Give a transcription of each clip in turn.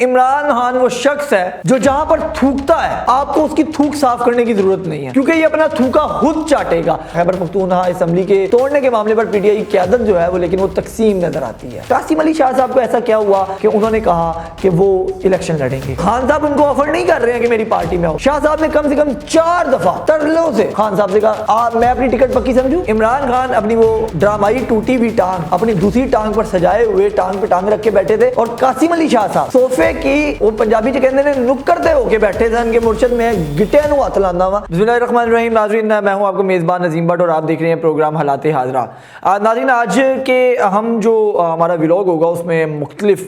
इमरान खान वो शख्स है जो जहां पर थूकता है आपको उसकी थूक साफ करने की जरूरत नहीं है, क्योंकि ये अपना थूका खुद चाटेगा। खैबर पख्तूनख्वा असेंबली के तोड़ने के मामले पर पीटीआई की क़यादत जो है वो लेकिन वो तकसीम नजर आती है। कासिम अली शाह साहब को ऐसा क्या हुआ कि उन्होंने कहा कि वो इलेक्शन लड़ेंगे। खान साहब उनको ऑफर नहीं कर रहे हैं कि मेरी पार्टी में हो। शाह साहब ने कम से कम 4 दफा तरलों से खान साहब से कहा मैं अपनी टिकट पक्की समझूं। इमरान खान अपनी वो ड्रामाई टूटी हुई टांग अपनी दूसरी टांग पर सजाए हुए टांग पे टांग रख के बैठे थे और कासिम अली शाह साहब सोफे की वो पंजाबी च कहते हैं नुक्कड़ ते होके बैठे थे। उनके मुर्शद में गिटे नु हाथ लांदा वा। बिस्मिल्लाहिर्रहमानिर्रहीम। नाज़रीन मैं हूं आपको मेज़बान नज़ीम भट्ट और आप देख रहे हैं प्रोग्राम हालात हाज़रा। नाज़रीन आज के हम जो हमारा व्लॉग होगा उसमें मुख्तलिफ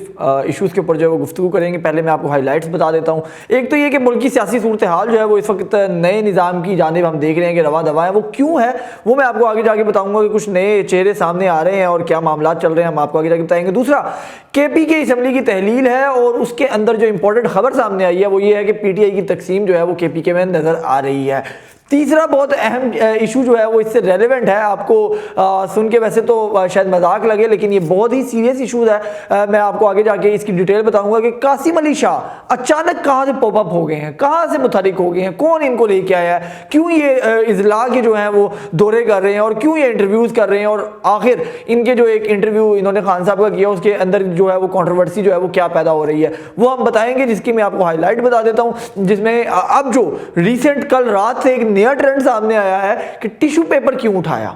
इशूज़ के ऊपर जो है वो गुफ्तगू करेंगे। पहले मैं आपको हाईलाइट्स बता देता हूँ। एक तो ये कि मुल्क की सियासी सूरत हाल जो है वो इस वक्त नए निज़ाम की जानिब हम देख रहे हैं कि रवा दवा है। वो क्यों है वो मैं आपको आगे जाके बताऊंगा कि कुछ नए चेहरे सामने आ रहे हैं और क्या मामला चल रहे हैं हम आपको आगे जाके बताएंगे। दूसरा केपी के असेंबली की तहलील है और उसके अंदर जो इंपॉर्टेंट खबर सामने आई है वो ये है कि पीटीआई की तकसीम जो है वो केपी के में नजर आ रही है। तीसरा बहुत अहम इशू जो है वो इससे रेलेवेंट है, आपको सुन के वैसे तो शायद मजाक लगे लेकिन ये बहुत ही सीरियस इशूज है। मैं आपको आगे जाके इसकी डिटेल बताऊंगा कि कासिम अली शाह अचानक कहाँ से पॉपअप हो गए हैं, कहाँ से मुतहरिक हो गए हैं, कौन इनको लेके आया है, क्यों ये इजला के जो है वो दौरे कर रहे हैं और क्यों ये इंटरव्यूज कर रहे हैं और आखिर इनके जो एक इंटरव्यू इन्होंने खान साहब का किया उसके अंदर जो है वो कंट्रोवर्सी जो है वो क्या पैदा हो रही है वो हम बताएंगे, जिसकी मैं आपको हाईलाइट बता देता हूँ। जिसमें अब जो रिसेंट कल रात से एक नया ट्रेंड सामने आया है कि टिश्यू पेपर क्यों उठाया,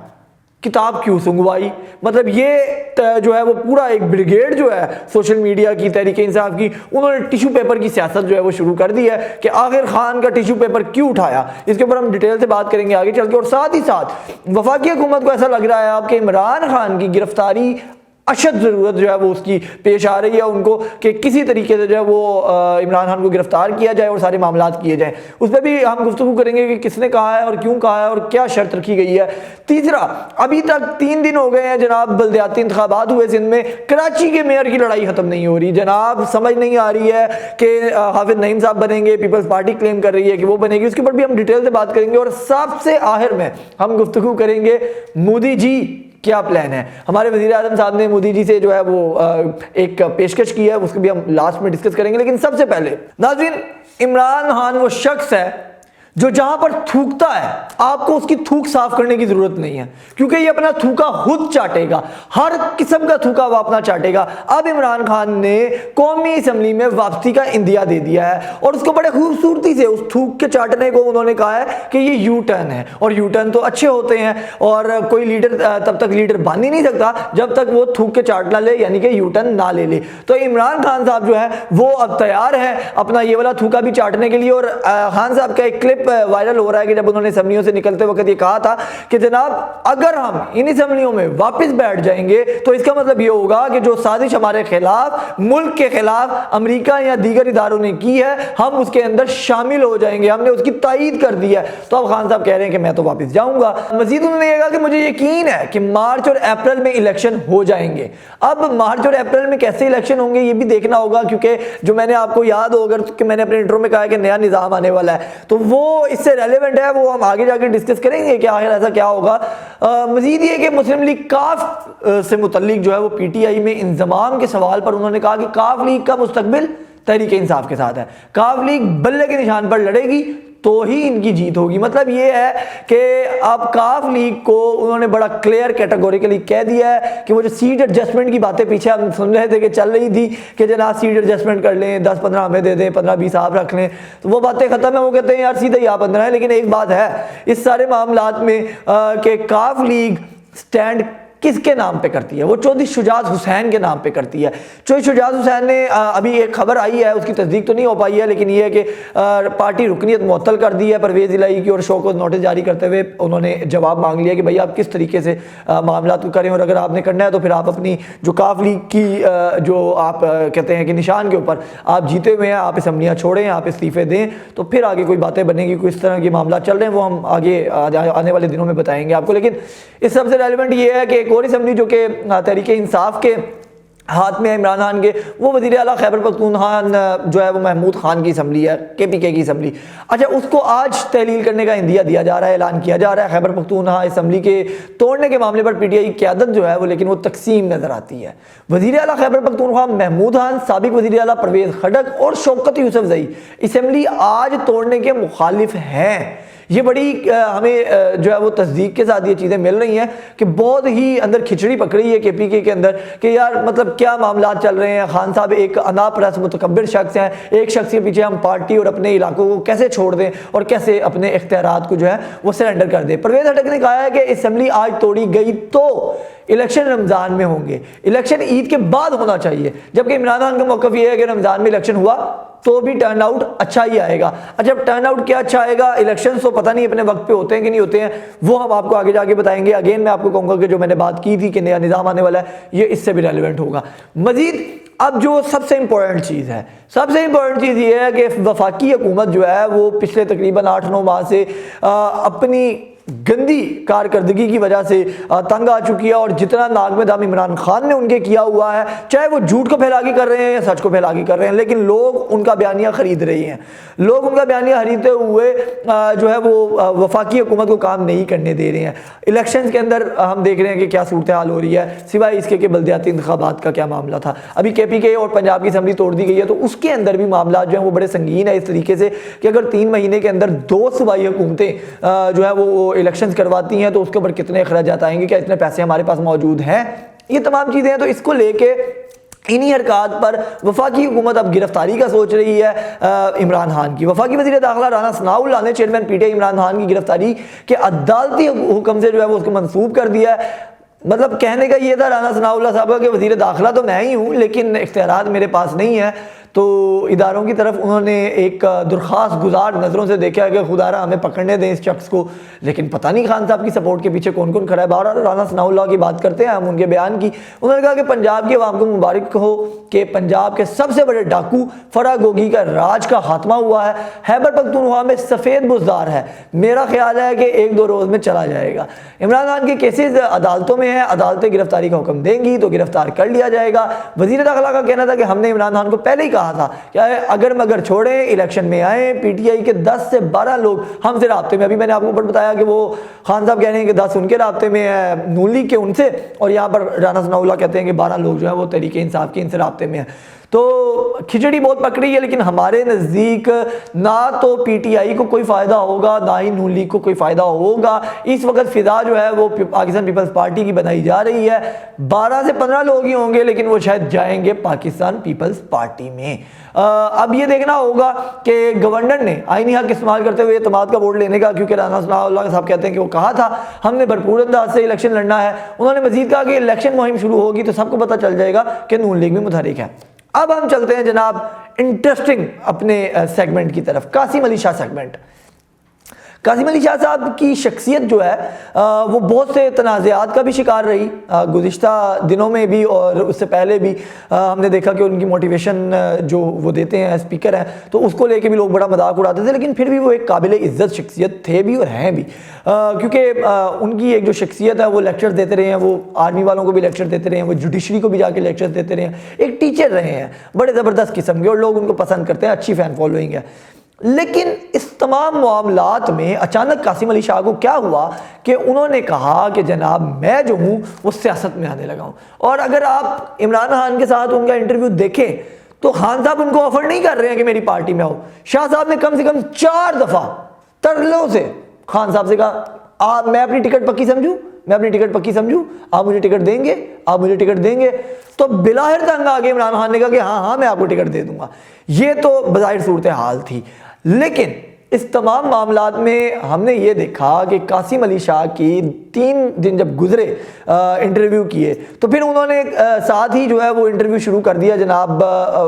किताब क्यों सुंघवाई। मतलब ये जो है वो पूरा एक ब्रिगेड जो है सोशल मीडिया की तहरीक इंसाफ की उन्होंने टिश्यू पेपर की सियासत जो है वो शुरू कर दी है कि आखिर खान का टिश्यू पेपर क्यों उठाया। इसके ऊपर हम डिटेल से बात करेंगे आगे चल के। और साथ ही साथ वफाकी हुकूमत को ऐसा लग रहा है आपके इमरान खान की गिरफ्तारी अशद ज़रूरत जो है वो उसकी पेश आ रही है उनको कि किसी तरीके से जो है वो इमरान खान को गिरफ्तार किया जाए और सारे मामलात किए जाएं। उस पर भी हम गुफ्तगू करेंगे कि किसने कहा है और क्यों कहा है और क्या शर्त रखी गई है। तीसरा, अभी तक 3 दिन हो गए हैं जनाब बल्दियाती इंतखाबात हुए सिंध में, कराची के मेयर की लड़ाई खत्म नहीं हो रही जनाब। समझ नहीं आ रही है कि हाफिज नईम साहब बनेंगे, पीपल्स पार्टी क्लेम कर रही है कि वो बनेगी, उसके ऊपर भी हम डिटेल से बात करेंगे। और सबसे आखिर में हम गुफ्तगू करेंगे मोदी जी क्या प्लान है। हमारे वज़ीर आज़म साहब ने मोदी जी से जो है वो एक पेशकश की है, उसको भी हम लास्ट में डिस्कस करेंगे। लेकिन सबसे पहले नाज़रीन, इमरान खान वो शख्स है जो जहां पर थूकता है आपको उसकी थूक साफ करने की जरूरत नहीं है, क्योंकि ये अपना थूका खुद चाटेगा, हर किस्म का थूका वो अपना चाटेगा। अब इमरान खान ने कौमी असेंबली में वापसी का इंदिया दे दिया है और उसको बड़े खूबसूरती से उस थूक के चाटने को उन्होंने कहा है कि ये यू टर्न है। और यू टर्न तो अच्छे होते हैं और कोई लीडर तब तक लीडर बन ही नहीं सकता जब तक वो थूक के चाट ना ले, यानी कि यू टर्न ना ले ले। तो इमरान खान साहब जो है वो अब तैयार है अपना ये वाला थूका भी चाटने के लिए। और खान साहब का एक क्लिप वायरल हो रहा है कि जब उन्होंने असेंबलियों से निकलते वक्त ये कहा था कि जनाब अगर हम इन असेंबलियों में वापस बैठ जाएंगे तो इसका मतलब ये होगा कि जो साजिश हमारे खिलाफ, मुल्क के खिलाफ अमेरिका या दीगर इदारों ने की है हम उसके अंदर शामिल हो जाएंगे, हमने उसकी तायीद कर दी है। तो अब खान साहब कह रहे हैं कि मैं तो वापस जाऊंगा। मजीद उन्होंने कहा कि मुझे यकीन है कि मार्च और अप्रैल में इलेक्शन हो जाएंगे। अब मार्च और अप्रैल में कैसे इलेक्शन होंगे ये भी देखना होगा, क्योंकि जो मैंने आपको याद हो अगर कि मैंने अपने इंट्रो में कहा कि नया निज़ाम आने वाला है तो वो इससे रेलेवेंट है, वो हम आगे जाके डिस्कस करेंगे कि आखिर ऐसा क्या होगा। मजीद ये कि मुस्लिम लीग काफ से मुतल्लिक जो है वो पीटीआई में इंजमाम के सवाल पर उन्होंने कहा कि काफ लीग का मुस्तकबिल तहरीक इंसाफ के साथ है, काफ लीग बल्ले के निशान पर लड़ेगी तो ही इनकी जीत होगी। मतलब ये है कि अब काफ लीग को उन्होंने बड़ा क्लियर कैटेगोरिकली कह दिया है कि वो जो सीट एडजस्टमेंट की बातें पीछे हम सुन रहे थे कि चल रही थी कि जनाब सीट एडजस्टमेंट कर लें, 10-15 हमें दे दें, 15-20 आप रख लें, तो वो बातें खत्म है। वो कहते हैं यार सीधे ही आप 15 है। लेकिन एक बात है इस सारे मामलात में कि काफ लीग स्टैंड किसके नाम पे करती है, वो चौधरी शुजात हुसैन के नाम पे करती है। चौधरी शुजात हुसैन ने अभी एक खबर आई है, उसकी तस्दीक तो नहीं हो पाई है, लेकिन ये है कि पार्टी रुकनीत मुअत्तल कर दी है परवेज़ इलाही की और शो को नोटिस जारी करते हुए उन्होंने जवाब मांग लिया कि भाई आप किस तरीके से मामला को करें और अगर आपने करना है तो फिर आप अपनी जो काफ लीग की जो आप कहते हैं कि निशान के ऊपर आप जीते हुए हैं, आप असेंबलियाँ छोड़ें, आप इस्तीफ़े दें, तो फिर आगे कोई बातें बनेगी। कोई इस तरह के मामला चल रहे हैं वो हम आगे आने वाले दिनों में बताएंगे आपको। लेकिन इस सबसे रेलिवेंट ये है कि और असेंबली जो कि तहरीक इंसाफ के हाथ में इमरान खान के, वो वज़ीर आला खैबर पख्तूनख्वा जो है वो महमूद खान की असम्बली है, KPK की असम्बली। अच्छा, उसको आज तहलील करने का इंदिया दिया जा रहा है, ऐलान किया जा रहा है। खैबर पख्तूनख्वा असम्बली के तोड़ने के मामले पर PTI की क़यादत जो है वो लेकिन वो तकसीम नज़र आती है। वज़ीर आला खैबर पख्तूनख्वा महमूद खान, साबिक वज़ीर आला परवेज़ खटक और शौकत यूसुफजई असम्बली आज तोड़ने के मुखालिफ हैं। ये बड़ी हमें जो है वो तस्दीक के साथ ये चीज़ें मिल रही हैं कि बहुत ही अंदर खिचड़ी पकड़ी है KPK के अंदर कि यार मतलब क्या मामला चल रहे हैं। खान साहब एक अनापरस्त मुतकब्बिर शख्स हैं, एक शख्स के पीछे हम पार्टी और अपने इलाकों को कैसे छोड़ दें और कैसे अपने इख्तियारात को जो है वो सरेंडर कर दें। परवेज़ खटक ने कहा है कि असम्बली आज तोड़ी गई तो इलेक्शन रमज़ान में होंगे, इलेक्शन ईद के बाद होना चाहिए, जबकि इमरान खान का मौक़िफ़ ये है कि रमज़ान में इलेक्शन हुआ तो भी टर्न आउट अच्छा ही आएगा। अच्छा, टर्न आउट क्या अच्छा आएगा, इलेक्शन तो पता नहीं अपने वक्त पे होते हैं कि नहीं होते हैं, वो हम आपको आगे जाके बताएंगे। अगेन मैं आपको कहूँगा कि जो मैंने बात की थी कि नया निज़ाम आने वाला है, ये इससे भी रेलिवेंट होगा। मजीद अब जो सबसे इंपॉर्टेंट चीज़ है, सबसे इंपॉर्टेंट चीज़ ये है कि वफाकी हुकूमत जो है वो पिछले तकरीबन 8-9 माह से अपनी गंदी कारकर्दगी की वजह से तंग आ चुकी है। और जितना नाक में दम इमरान खान ने उनके किया हुआ है, चाहे वो झूठ को फैला के कर रहे हैं या सच को फैला के कर रहे हैं, लेकिन लोग उनका बयानिया खरीद रहे हैं। लोग उनका बयानिया खरीदते हुए जो है वो वफाकी हुकूमत को काम नहीं करने दे रहे हैं। इलेक्शन के अंदर हम देख रहे हैं कि क्या सूरत हाल हो रही है, सिवाय इसके कि बल्दियाती इंतखाबात का क्या मामला था। अभी KPK और पंजाब की असम्बली तोड़ दी गई है, तो उसके अंदर भी मामला जो है वो बड़े संगीन है, इस तरीके से कि अगर 3 महीने के अंदर 2 सूबाई हुकूमतें जो है वो इलेक्शंस करवाती हैं तो उसके ऊपर कितने अखराजात आएंगे, क्या इतने पैसे हमारे पास मौजूद हैं, ये तमाम चीज़ें हैं। तो इसको लेके इन्हीं हरकत पर वफाकी हुकूमत अब गिरफ्तारी का सोच रही है इमरान खान की। वफाकी वज़ीर दाखिला राना सनाउल्लाह ने चेयरमैन PTI इमरान खान की गिरफ्तारी के अदालती हुक्म से जो है वो उसको मंसूब कर दिया है। मतलब कहने का ये था राना सनाउल्लाह साहब का कि वज़ीर दाखिला तो मैं ही हूँ, लेकिन इख्तियारात मेरे पास नहीं है। तो इदारों की तरफ उन्होंने एक दरख्वास्त गुजार नज़रों से देखा कि खुदारा हमें पकड़ने दें इस शख्स को, लेकिन पता नहीं खान साहब की सपोर्ट के पीछे कौन कौन खड़ा है। बार राना सनाउल्लाह की बात करते हैं हम, उनके बयान की। उन्होंने कहा कि पंजाब के अवाम को मुबारक हो कि पंजाब के सबसे बड़े डाकू फरागोगी का राज का खात्मा हुआ है। खैबर पख्तूनख्वा में सफ़ेद बुजदार है, मेरा ख्याल है कि 1-2 रोज़ में चला जाएगा। इमरान खान के केसेस अदालतों में हैं, अदालतें गिरफ्तारी का हुक्म देंगी तो गिरफ्तार कर लिया जाएगा। वज़ीर दाखिला का कहना था कि हमने इमरान खान को पहले ही कहा था क्या है, अगर मगर छोड़ें, इलेक्शन में आए, PTI के 10 से 12 लोग हमसे राब्ते में। अभी मैंने आपको ऊपर बताया कि वो खान साहब कह रहे हैं कि 10 उनके राब्ते में है, नून लीग के उनसे, और यहाँ पर राना सनाउल्लाह कहते हैं कि 12 लोग जो है वो तहरीक इंसाफ के इनसे राब्ते में है। तो खिचड़ी बहुत पकड़ी है, लेकिन हमारे नज़दीक ना तो PTI को कोई फ़ायदा होगा, ना ही नून लीग को कोई फ़ायदा होगा। इस वक्त फ़िज़ा जो है वो पाकिस्तान पीपल्स पार्टी की बनाई जा रही है। 12 से 15 लोग ही होंगे, लेकिन वो शायद जाएंगे पाकिस्तान पीपल्स पार्टी में। अब ये देखना होगा कि गवर्नर ने आईनी हक इस्तेमाल करते हुए एतमाद का वोट लेने का, क्योंकि राना सनाउल्लाह साहब कहते हैं कि वो कहा था हमने भरपूर अंदाज से इलेक्शन लड़ना है। उन्होंने मजीद कहा कि इलेक्शन मुहिम शुरू होगी तो सबको पता चल जाएगा कि नून लीग में मुतहरिक है। अब हम चलते हैं जनाब इंटरेस्टिंग अपने सेगमेंट की तरफ, कासिम अली शाह सेगमेंट। कासिम अली शाह साहब की शख्सियत जो है वो बहुत से तनाज़ात का भी शिकार रही गुज़िश्ता दिनों में भी, और उससे पहले भी हमने देखा कि उनकी मोटिवेशन जो वो देते हैं स्पीकर हैं, तो उसको लेके भी लोग बड़ा मजाक उड़ाते थे, लेकिन फिर भी वो एक काबिल इज़्ज़त शख्सियत थे भी और हैं भी, क्योंकि उनकी एक जो शख्सियत है वो लेक्चर देते रहे हैं, वो आर्मी वालों को भी लेक्चर देते रहे हैं, वो जुडिशरी को भी जाके लेक्चर देते रहे हैं, एक टीचर रहे हैं बड़े ज़बरदस्त किस्म के, और लोग उनको पसंद करते हैं, अच्छी फ़ैन फॉलोइंग है। लेकिन इस तमाम मामलात में अचानक कासिम अली शाह को क्या हुआ कि उन्होंने कहा कि जनाब मैं जो हूँ वो सियासत में आने लगा हूँ। और अगर आप इमरान खान के साथ उनका इंटरव्यू देखें तो खान साहब उनको ऑफर नहीं कर रहे हैं कि मेरी पार्टी में आओ। शाह साहब ने कम से कम 4 दफ़ा तरलों से खान साहब से कहा मैं अपनी टिकट पक्की समझूँ, मैं अपनी टिकट पक्की समझूँ, आप मुझे टिकट देंगे, आप मुझे टिकट देंगे। तो बिलाहिर तंग आगे इमरान खान ने कहा कि हाँ मैं आपको टिकट दे दूंगा। ये तो बज़ाहिर सूरत हाल थी, लेकिन इस तमाम मामलात में हमने ये देखा कि कासिम अली शाह की 3 दिन जब गुजरे इंटरव्यू किए, तो फिर उन्होंने साथ ही जो है वो इंटरव्यू शुरू कर दिया जनाब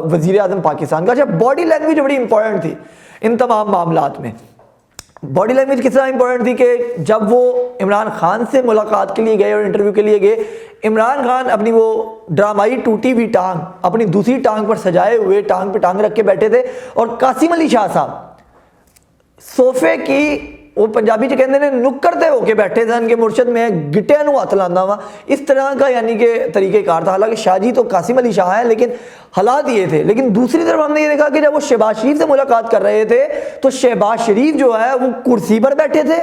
वज़ीर आज़म पाकिस्तान का। अच्छा, बॉडी लैंग्वेज बड़ी इंपॉर्टेंट थी इन तमाम मामलात में। बॉडी लैंग्वेज किस तरह इंपॉर्टेंट थी कि जब वो इमरान खान से मुलाकात के लिए गए और इंटरव्यू के लिए गए, इमरान खान अपनी वो ड्रामाई टूटी हुई टांग अपनी दूसरी टांग पर सजाए हुए टांग पे टांग रख के बैठे थे, और कासिम अली शाह साहब सोफे की वो पंजाबी च कहते हैं नुक्कर ते होके बैठे थे कि मुर्शद मैं गिटिया नूं हथ लांदा वा, इस तरह का यानी कि तरीक़ेकार था। हालांकि शाह जी तो कासिम अली शाह है, लेकिन हालात ये थे। लेकिन दूसरी तरफ हमने ये देखा कि जब वो शहबाज शरीफ से मुलाकात कर रहे थे तो शहबाज शरीफ जो है वो कुर्सी पर बैठे थे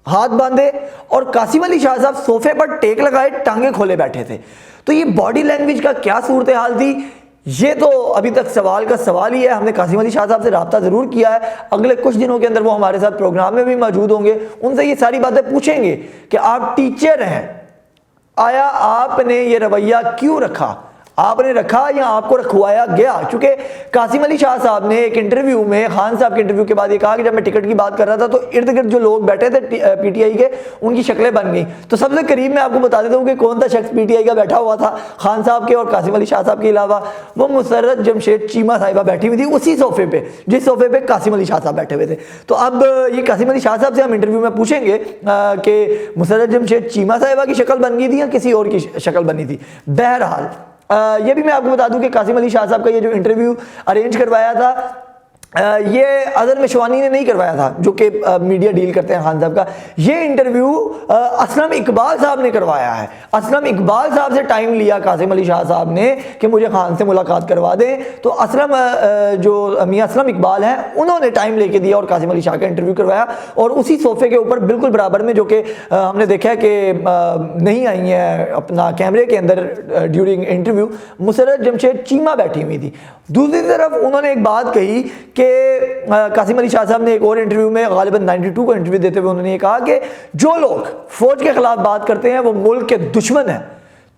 हाथ बांधे, और कासिम अली शाह साहब सोफे पर टेक लगाए टांगे खोले बैठे थे। तो ये बॉडी लैंग्वेज का क्या सूरत हाल थी, ये तो अभी तक सवाल का सवाल ही है। हमने कासिम अली शाह साहब से रब्ता ज़रूर किया है, अगले कुछ दिनों के अंदर वो हमारे साथ प्रोग्राम में भी मौजूद होंगे, उनसे ये सारी बातें पूछेंगे कि आप टीचर हैं, आया आपने ये रवैया क्यों रखा, आपने रखा या आपको रखवाया गया। चूंकि कासिम अली शाह साहब ने एक इंटरव्यू में खान साहब के इंटरव्यू के बाद ये कहा कि जब मैं टिकट की बात कर रहा था तो इर्द गिर्द जो लोग बैठे थे पीटीआई के, उनकी शक्लें बन गई। तो सबसे करीब मैं आपको बता देता हूँ कि कौन सा शख्स पीटीआई का बैठा हुआ था खान साहब के और कासिम अली शाह साहब के अलावा, वो मुसर्रत जमशेद चीमा साहिबा बैठी हुई थी उसी सोफे पे जिस सोफे पे कासिम अली शाह साहब बैठे हुए थे। तो अब ये कासिम अली शाह साहब से हम इंटरव्यू में पूछेंगे कि मुसर्रत जमशेद चीमा साहिबा की शक्ल बन गई थी या किसी और की शक्ल बनी थी। बहरहाल ये भी मैं आपको बता दूं कि कासिम अली शाह साहब का ये जो इंटरव्यू अरेंज करवाया था ये अजहर मिशवानी ने नहीं करवाया था, जो कि मीडिया डील करते हैं खान साहब का। ये इंटरव्यू असलम इकबाल साहब ने करवाया है। असलम इकबाल साहब से टाइम लिया कासिम अली शाह साहब ने कि मुझे खान से मुलाकात करवा दें, तो असलम जो मियां असलम इकबाल हैं उन्होंने टाइम लेके दिया और कासिम अली शाह का इंटरव्यू करवाया। और उसी सोफे के ऊपर बिल्कुल बराबर में, जो कि हमने देखा है कि नहीं आई है अपना कैमरे के अंदर ड्यूरिंग इंटरव्यू, मुसर्रत जमशेद चीमा बैठी हुई थी। दूसरी तरफ उन्होंने एक बात कही कि कासिम अली शाह साहब ने एक और इंटरव्यू में गालिबन 92 को इंटरव्यू देते हुए उन्होंने ये कहा कि जो लोग फौज के खिलाफ बात करते हैं वो मुल्क के दुश्मन हैं।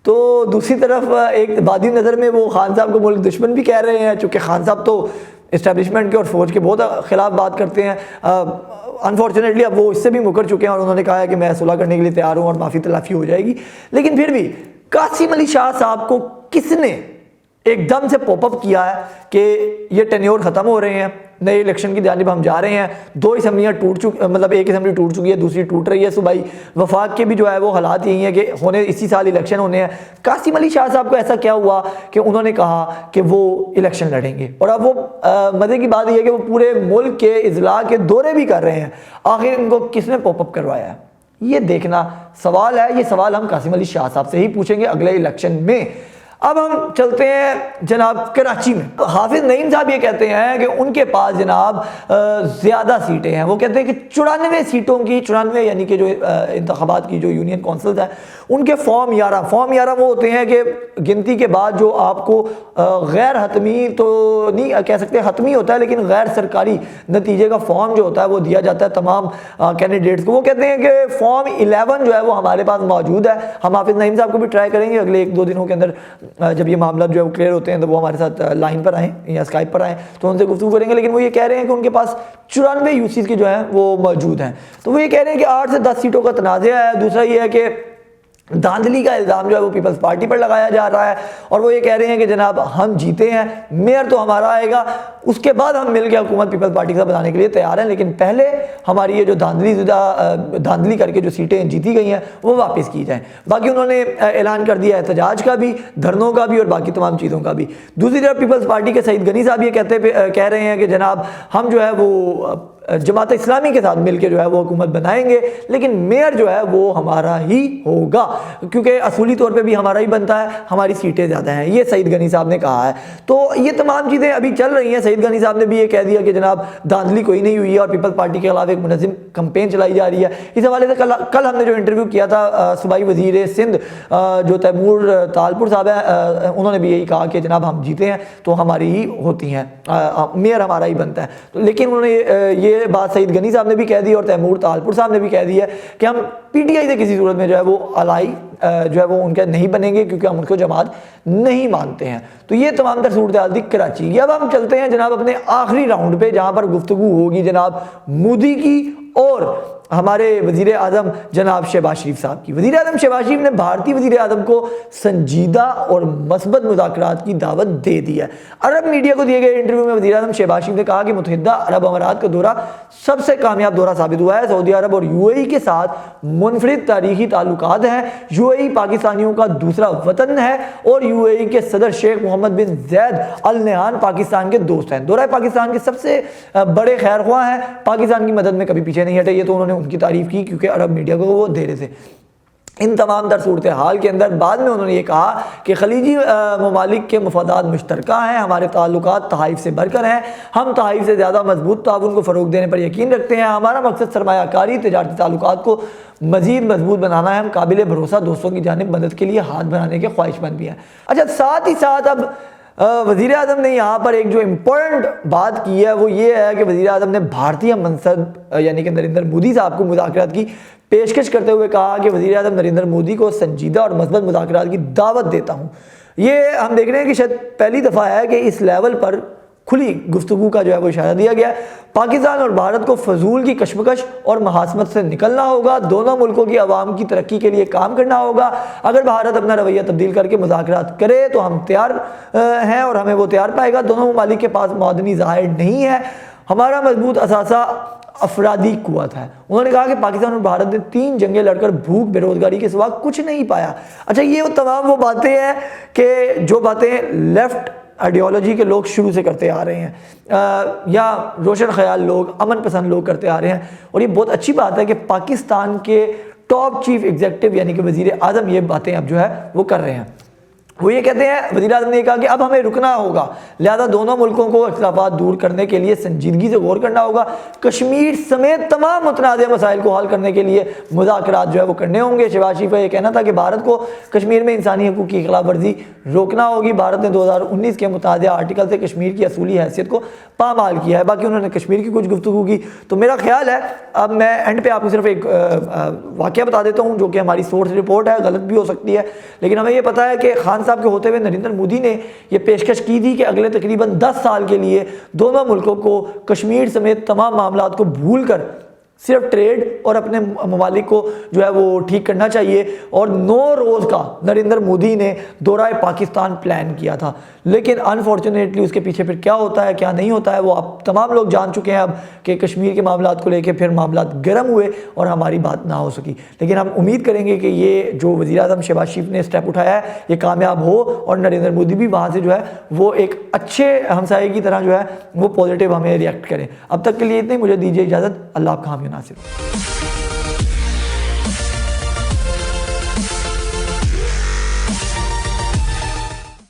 तो दूसरी तरफ एक बादी नज़र में वो खान साहब को मुल्क दुश्मन भी कह रहे हैं, चूँकि खान साहब तो इस्टेब्लिशमेंट के और फौज के बहुत खिलाफ बात करते हैं। अनफॉर्चुनेटली अब वो इससे भी मुकर चुके हैं और उन्होंने कहा है कि मैं सुलह करने के लिए तैयार हूँ और माफ़ी तलाफ़ी हो जाएगी। लेकिन फिर भी कासिम अली शाह साहब को किसने एकदम से पॉपअप किया है कि ये टेन्योर ख़त्म हो रहे हैं, नए इलेक्शन की जानिब हम जा रहे हैं, 2 असम्बलियाँ टूट चुकी, मतलब एक असम्बली टूट चुकी है, दूसरी टूट रही है। सूबाई वफाक के भी जो है वो हालात यही है कि होने इसी साल इलेक्शन होने हैं। कासिम अली शाह साहब को ऐसा क्या हुआ कि उन्होंने कहा कि वो इलेक्शन लड़ेंगे, और अब वो मज़े की बात यह है कि वो पूरे मुल्क के इजला के दौरे भी कर रहे हैं। आखिर इनको किसने पॉपअप करवाया है, ये देखना सवाल है। ये सवाल हम कासिम अली शाह साहब से ही पूछेंगे अगले इलेक्शन में। अब हम चलते हैं जनाब कराची में। हाफिज नईम साहब ये कहते हैं कि उनके पास जनाब ज़्यादा सीटें हैं। वो कहते हैं कि 94 सीटों की, 94 यानी कि जो इंतखाबात की जो यूनियन कौंसिल्स हैं उनके फॉर्म 11 वो होते हैं कि गिनती के बाद जो आपको गैर हतमी तो नहीं कह सकते, हतमी होता है लेकिन गैर सरकारी नतीजे का फॉर्म जो होता है वो दिया जाता है तमाम कैंडिडेट्स को। वो कहते हैं कि फॉर्म 11 जो है वो हमारे पास मौजूद है। हम हाफिज नईम साहब को भी ट्राई करेंगे अगले 1-2 दिनों के अंदर, जब ये मामला जो है वो क्लियर होते हैं तो वो हमारे साथ लाइन पर आएँ या स्काइप पर आएँ तो उनसे गुफ्तगू करेंगे। लेकिन वो ये कह रहे हैं कि उनके पास 94 यूसीज के जो हैं वो मौजूद हैं। तो वो ये कह रहे हैं कि 8 से 10 सीटों का तनाज़ा है। दूसरा ये है कि धांधली का इल्ज़ाम जो है वो पीपल्स पार्टी पर लगाया जा रहा है, और वो ये कह रहे हैं कि जनाब हम जीते हैं, मेयर तो हमारा आएगा, उसके बाद हम मिलकर हुकूमत पीपल्स पार्टी का बनाने के लिए तैयार हैं, लेकिन पहले हमारी ये जो धांधली करके जो सीटें जीती गई हैं वो वापस की जाएँ। बाकी उन्होंने ऐलान कर दिया एहतजाज का भी, धरनों का भी और बाकी तमाम चीज़ों का भी। दूसरी तरफ पीपल्स पार्टी के सईद गनी साहब ये कह रहे हैं कि जनाब हम जो है वो जमात इस्लामी के साथ मिलकर जो है वो हुकूमत बनाएंगे, लेकिन मेयर जो है वो हमारा ही होगा, क्योंकि असूली तौर पे भी हमारा ही बनता है, हमारी सीटें ज़्यादा हैं, ये सईद गनी साहब ने कहा है। तो ये तमाम चीज़ें अभी चल रही हैं। सईद गनी साहब ने भी ये कह दिया कि जनाब धांधली कोई नहीं हुई है और पीपल्स पार्टी के खिलाफ एक मुनज़्ज़म कैंपेन चलाई जा रही है। इस हवाले से कल हमने जो इंटरव्यू किया था सूबाई वज़ीर सिंध जो तैमूर तालपुर साहब हैं, उन्होंने भी यही कहा कि जनाब हम जीते हैं तो हमारी ही होती हैं, मेयर हमारा ही बनता है। तो लेकिन उन्होंने ये बात सईद गनी साहब ने भी कह दी और तैमूर तालपुर साहब ने भी कह दी है कि हम पीटीआई से किसी सूरत में जो है वो अलाई जो है वो उनके नहीं बनेंगे, क्योंकि हम उनको जमात नहीं मानते हैं। तो ये तमाम तर सूरत हाल थी कराची की। अब हम चलते हैं जनाब अपने आखिरी राउंड पे, जहां पर गुफ्तगू होगी जनाब मोदी की और हमारे वजीर आज़म जनाब शहबाज शरीफ साहब की। वजीर आज़म शहबाज शरीफ ने भारतीय वजीर आज़म को संजीदा और मस्बत मुज़ाकरात की दावत दे दी है। अरब मीडिया को दिए गए इंटरव्यू में वजीर आज़म शहबाज शरीफ ने कहा कि मुत्तहिदा अरब अमारात का दौरा सबसे कामयाब दौरा साबित हुआ है। सऊदी अरब और यूएई के साथ मुनफरिद तारीखी ताल्लुकात हैं। यूएई पाकिस्तानियों का दूसरा वतन है और यूएई के सदर शेख मोहम्मद बिन जैद अल नहयान पाकिस्तान के दोस्त हैं। दौरा पाकिस्तान के सबसे बड़े खैरख्वाह हैं, पाकिस्तान की मदद में कभी पीछे नहीं हटे। ये तो उन्होंने उनकी तारीफ की क्योंकि अरब मीडिया को वो दे रहे थे। इन तमाम तर सूरत हाल के अंदर बाद में उन्होंने ये कहा कि खलीजी ममालिक के मफादात मुश्तरका हैं, हमारे ताल्लुकात तहाइफ से बढ़कर हैं, हम तहाइफ से ज़्यादा मजबूत ताउन को फ़रोग देने पर यकीन रखते हैं। हमारा मकसद सरमायाकारी तजारती ताल्लुकात को मज़ीद मजबूत बनाना है। हम काबिल भरोसा दोस्तों की जानिब मदद के लिए हाथ बनाने के ख्वाहिशमंद भी हैं। अच्छा, साथ ही साथ अब वज़ीर आज़म ने यहाँ पर एक जो इम्पोर्टेंट बात की है वो ये है कि वज़ीर आज़म ने भारतीय मंसद यानी कि नरेंद्र मोदी साहब को मुज़ाकरात की पेशकश करते हुए कहा कि वज़ीर आज़म नरेंद्र मोदी को संजीदा और मस्बत मुज़ाकरात की दावत देता हूँ। ये हम देख रहे हैं कि शायद पहली दफ़ा है कि इस लेवल पर खुली गुफ्तगू का जो है वो इशारा दिया गया है। पाकिस्तान और भारत को फजूल की कशमकश और महासमत से निकलना होगा। दोनों मुल्कों की आवाम की तरक्की के लिए काम करना होगा। अगर भारत अपना रवैया तब्दील करके मुज़ाकरात करे तो हम तैयार हैं और हमें वो तैयार पाएगा। दोनों ममालिक के पास मौदनी ज़ाहिर नहीं है। हमारा मजबूत असासा अफरादी कुव्वत है। उन्होंने कहा कि पाकिस्तान और भारत ने 3 जंगें लड़कर भूख बेरोजगारी के सिवा कुछ नहीं पाया। अच्छा, ये वो तमाम वो बातें हैं कि जो बातें लेफ्ट आइडियोलॉजी के लोग शुरू से करते आ रहे हैं या रोशन ख्याल लोग, अमन पसंद लोग करते आ रहे हैं। और ये बहुत अच्छी बात है कि पाकिस्तान के टॉप चीफ एग्जीक्यूटिव यानी कि वज़ीर आज़म ये बातें अब जो है वो कर रहे हैं। वो ये कहते हैं, वज़ीर आज़म ने कहा कि अब हमें रुकना होगा, लिहाजा दोनों मुल्कों को इख्तिलाफात दूर करने के लिए संजीदगी से गौर करना होगा। कश्मीर समेत तमाम मुतनाज़ मसाइल को हल करने के लिए मुज़ाकरात जो है वो करने होंगे। शहबाज शरीफ का ये कहना था कि भारत को कश्मीर में इंसानी हकूक़ की खिलाफ वर्जी रोकना होगी। भारत ने 2019 के मुताज़ा आर्टिकल से कश्मीर की असूली हैसियत को पामाल किया है। बाकी उन्होंने कश्मीर की कुछ गुफ्तगू की। तो मेरा ख्याल है, अब मैं एंड पे आपको सिर्फ एक वाक़या बता देता हूँ जो कि हमारी सोर्स रिपोर्ट है, गलत भी हो सकती है, लेकिन हमें ये पता है कि खान साहब के होते हुए नरेंद्र मोदी ने यह पेशकश की थी कि अगले तकरीबन 10 साल के लिए दोनों मुल्कों को कश्मीर समेत तमाम मामलात को भूल कर सिर्फ ट्रेड और अपने ममालिक को जो है वो ठीक करना चाहिए। और 9 रोज़ का नरेंद्र मोदी ने दौरा पाकिस्तान प्लान किया था, लेकिन अनफॉर्चुनेटली उसके पीछे फिर क्या होता है क्या नहीं होता है वो आप तमाम लोग जान चुके हैं अब कि कश्मीर के मामलात को लेकर फिर मामलात गर्म हुए और हमारी बात ना हो सकी। लेकिन हम उम्मीद करेंगे कि ये जो वज़ीर आज़म शहबाज शरीफ ने स्टेप उठाया है ये कामयाब हो और नरेंद्र मोदी भी वहाँ से जो है वो एक अच्छे हमसाये की तरह जो है वो पॉजिटिव हमें रिएक्ट करें। अब तक के लिए इतने, मुझे दीजिए इजाज़त। अल्लाह आपका हामी नासिर।